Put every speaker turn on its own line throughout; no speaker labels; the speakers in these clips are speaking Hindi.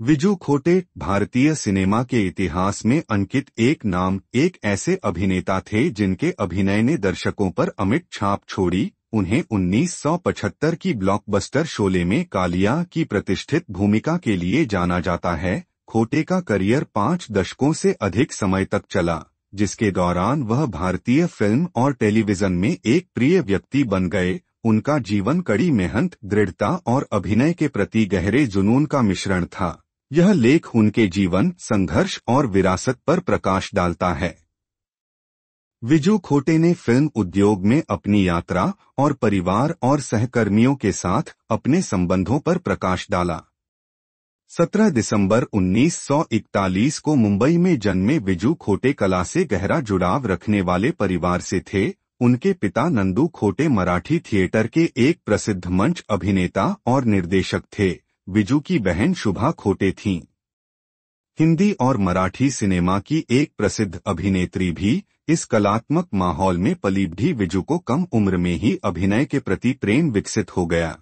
विजू खोटे भारतीय सिनेमा के इतिहास में अंकित एक ऐसे अभिनेता थे जिनके अभिनय ने दर्शकों पर अमिट छाप छोड़ी। उन्हें 1975 की ब्लॉकबस्टर शोले में कालिया की प्रतिष्ठित भूमिका के लिए जाना जाता है। खोटे का करियर 5 दशकों से अधिक समय तक चला, जिसके दौरान वह भारतीय फिल्म और टेलीविजन में एक प्रिय व्यक्ति बन गए। उनका जीवन कड़ी मेहनत, दृढ़ता और अभिनय के प्रति गहरे जुनून का मिश्रण था। यह लेख उनके जीवन, संघर्ष और विरासत पर प्रकाश डालता है। विजू खोटे ने फिल्म उद्योग में अपनी यात्रा और परिवार और सहकर्मियों के साथ अपने संबंधों पर प्रकाश डाला। 17 दिसंबर 1941 को मुंबई में जन्मे विजू खोटे कला से गहरा जुड़ाव रखने वाले परिवार से थे। उनके पिता नंदू खोटे मराठी थिएटर के एक प्रसिद्ध मंच अभिनेता और निर्देशक थे। विजू की बहन शुभा खोटे थीं। हिंदी और मराठी सिनेमा की एक प्रसिद्ध अभिनेत्री भी। इस कलात्मक माहौल में पली बढ़ी विजू को कम उम्र में ही अभिनय के प्रति प्रेम विकसित हो गया।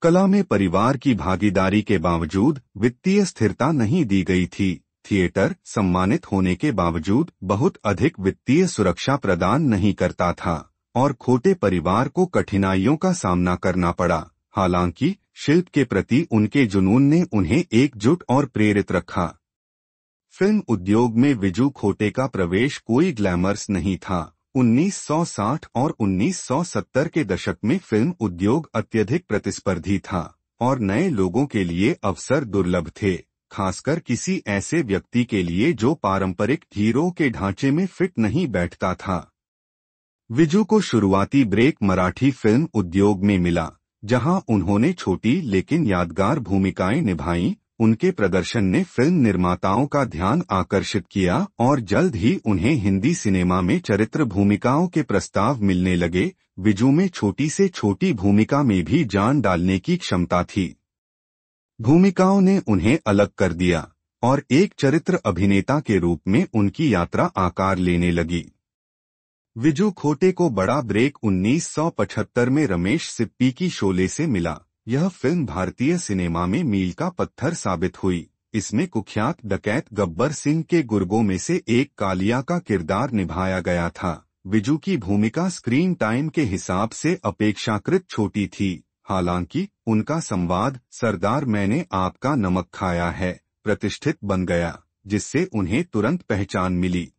कला में परिवार की भागीदारी के बावजूद वित्तीय स्थिरता नहीं दी गई थी। थिएटर सम्मानित होने के बावजूद बहुत अधिक वित्तीय सुरक्षा प्रदान नहीं करता था और खोटे परिवार को कठिनाइयों का सामना करना पड़ा। हालांकि शिल्प के प्रति उनके जुनून ने उन्हें एकजुट और प्रेरित रखा। फिल्म उद्योग में विजू खोटे का प्रवेश कोई ग्लैमरस नहीं था। 1960 और 1970 के दशक में फिल्म उद्योग अत्यधिक प्रतिस्पर्धी था और नए लोगों के लिए अवसर दुर्लभ थे, खासकर किसी ऐसे व्यक्ति के लिए जो पारंपरिक हीरो के ढांचे में फिट नहीं बैठता था। विजू को शुरुआती ब्रेक मराठी फिल्म उद्योग में मिला, जहां उन्होंने छोटी लेकिन यादगार भूमिकाएं निभाईं। उनके प्रदर्शन ने फिल्म निर्माताओं का ध्यान आकर्षित किया और जल्द ही उन्हें हिंदी सिनेमा में चरित्र भूमिकाओं के प्रस्ताव मिलने लगे। विजू में छोटी से छोटी भूमिका में भी जान डालने की क्षमता थी। भूमिकाओं ने उन्हें अलग कर दिया और एक चरित्र अभिनेता के रूप में उनकी यात्रा आकार लेने लगी। विजू खोटे को बड़ा ब्रेक 1975 में रमेश सिप्पी की शोले से मिला। यह फिल्म भारतीय सिनेमा में मील का पत्थर साबित हुई। इसमें कुख्यात डकैत गब्बर सिंह के गुर्गों में से एक कालिया का किरदार निभाया गया था। विजू की भूमिका स्क्रीन टाइम के हिसाब से अपेक्षाकृत छोटी थी। हालांकि उनका संवाद सरदार मैंने आपका नमक खाया है प्रतिष्ठित बन गया, जिससे उन्हें तुरंत पहचान मिली।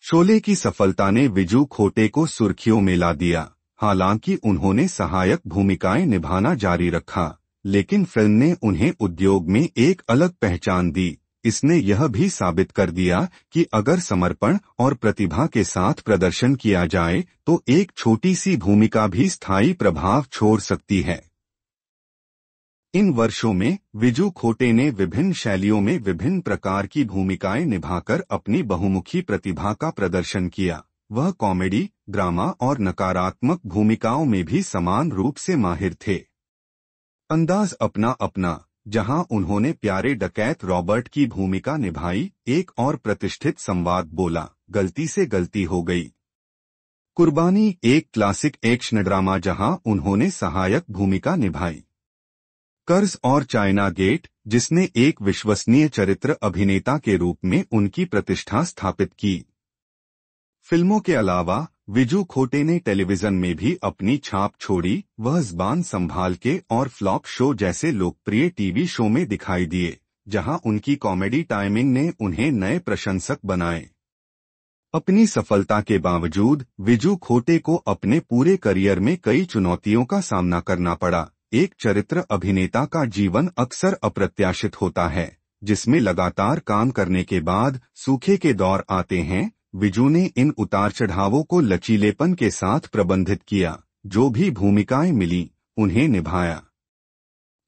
शोले की सफलता ने विजू खोटे को सुर्खियों में ला दिया। हालांकि उन्होंने सहायक भूमिकाएं निभाना जारी रखा, लेकिन फिल्म ने उन्हें उद्योग में एक अलग पहचान दी। इसने यह भी साबित कर दिया कि अगर समर्पण और प्रतिभा के साथ प्रदर्शन किया जाए तो एक छोटी सी भूमिका भी स्थायी प्रभाव छोड़ सकती है। इन वर्षों में विजू खोटे ने विभिन्न शैलियों में विभिन्न प्रकार की भूमिकाएं निभाकर अपनी बहुमुखी प्रतिभा का प्रदर्शन किया। वह कॉमेडी, ड्रामा और नकारात्मक भूमिकाओं में भी समान रूप से माहिर थे। अंदाज अपना अपना, जहां उन्होंने प्यारे डकैत रॉबर्ट की भूमिका निभाई, एक और प्रतिष्ठित संवाद बोला, गलती से गलती हो गई। कुर्बानी एक क्लासिक एक्शन ड्रामा जहां उन्होंने सहायक भूमिका निभाई। कर्ज और चाइना गेट, जिसने एक विश्वसनीय चरित्र अभिनेता के रूप में उनकी प्रतिष्ठा स्थापित की। फिल्मों के अलावा विजू खोटे ने टेलीविजन में भी अपनी छाप छोड़ी। वह ज़बान संभाल के और फ्लॉप शो जैसे लोकप्रिय टीवी शो में दिखाई दिए, जहां उनकी कॉमेडी टाइमिंग ने उन्हें नए प्रशंसक बनाए। अपनी सफलता के बावजूद विजू खोटे को अपने पूरे करियर में कई चुनौतियों का सामना करना पड़ा। एक चरित्र अभिनेता का जीवन अक्सर अप्रत्याशित होता है, जिसमें लगातार काम करने के बाद सूखे के दौर आते हैं। विजू ने इन उतार चढ़ावों को लचीलेपन के साथ प्रबंधित किया। जो भी भूमिकाएं मिली, उन्हें निभाया।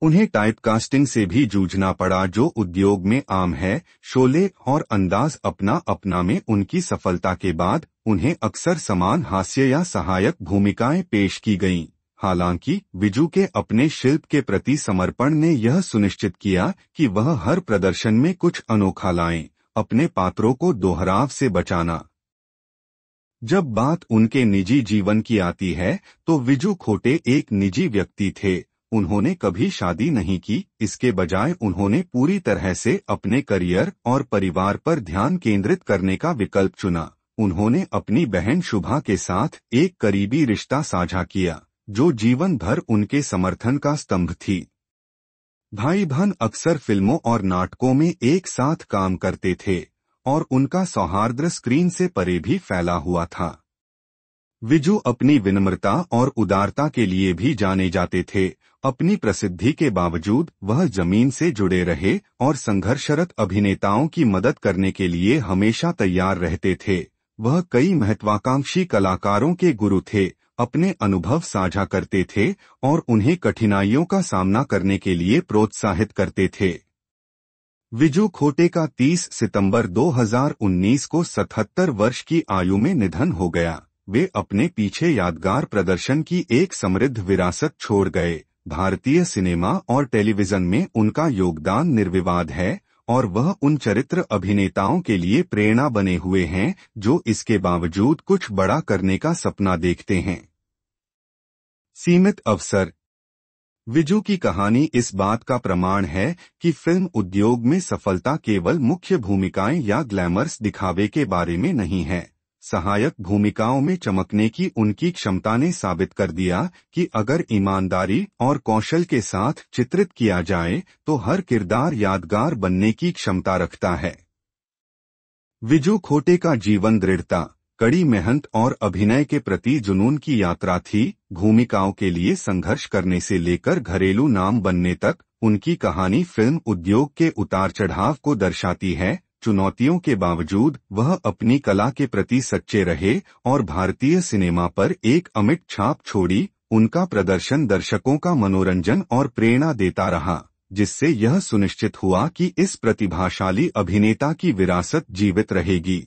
उन्हें टाइपकास्टिंग से भी जूझना पड़ा, जो उद्योग में आम है। शोले और अंदाज अपना अपना में उनकी सफलता के बाद उन्हें अक्सर समान हास्य या सहायक भूमिकाएं पेश की गईं। हालांकि विजू के अपने शिल्प के प्रति समर्पण ने यह सुनिश्चित किया कि वह हर प्रदर्शन में कुछ अनोखा लाएं, अपने पात्रों को दोहराव से बचाना। जब बात उनके निजी जीवन की आती है तो विजू खोटे एक निजी व्यक्ति थे। उन्होंने कभी शादी नहीं की, इसके बजाय उन्होंने पूरी तरह से अपने करियर और परिवार पर ध्यान केंद्रित करने का विकल्प चुना। उन्होंने अपनी बहन शुभा के साथ एक करीबी रिश्ता साझा किया, जो जीवन भर उनके समर्थन का स्तंभ थी। भाई बहन अक्सर फिल्मों और नाटकों में एक साथ काम करते थे और उनका सौहार्द स्क्रीन से परे भी फैला हुआ था। विजू अपनी विनम्रता और उदारता के लिए भी जाने जाते थे। अपनी प्रसिद्धि के बावजूद वह जमीन से जुड़े रहे और संघर्षरत अभिनेताओं की मदद करने के लिए हमेशा तैयार रहते थे। वह कई महत्वाकांक्षी कलाकारों के गुरु थे, अपने अनुभव साझा करते थे और उन्हें कठिनाइयों का सामना करने के लिए प्रोत्साहित करते थे। विजू खोटे का 30 सितंबर 2019 को 77 वर्ष की आयु में निधन हो गया। वे अपने पीछे यादगार प्रदर्शन की एक समृद्ध विरासत छोड़ गए। भारतीय सिनेमा और टेलीविजन में उनका योगदान निर्विवाद है और वह उन चरित्र अभिनेताओं के लिए प्रेरणा बने हुए हैं जो इसके बावजूद कुछ बड़ा करने का सपना देखते हैं। सीमित अवसर। विजू की कहानी इस बात का प्रमाण है कि फिल्म उद्योग में सफलता केवल मुख्य भूमिकाएं या ग्लैमर्स दिखावे के बारे में नहीं है। सहायक भूमिकाओं में चमकने की उनकी क्षमता ने साबित कर दिया कि अगर ईमानदारी और कौशल के साथ चित्रित किया जाए तो हर किरदार यादगार बनने की क्षमता रखता है। विजू खोटे का जीवन दृढ़ता, कड़ी मेहनत और अभिनय के प्रति जुनून की यात्रा थी। भूमिकाओं के लिए संघर्ष करने से लेकर घरेलू नाम बनने तक उनकी कहानी फिल्म उद्योग के उतार चढ़ाव को दर्शाती है। चुनौतियों के बावजूद वह अपनी कला के प्रति सच्चे रहे और भारतीय सिनेमा पर एक अमिट छाप छोड़ी। उनका प्रदर्शन दर्शकों का मनोरंजन और प्रेरणा देता रहा, जिससे यह सुनिश्चित हुआ कि इस प्रतिभाशाली अभिनेता की विरासत जीवित रहेगी।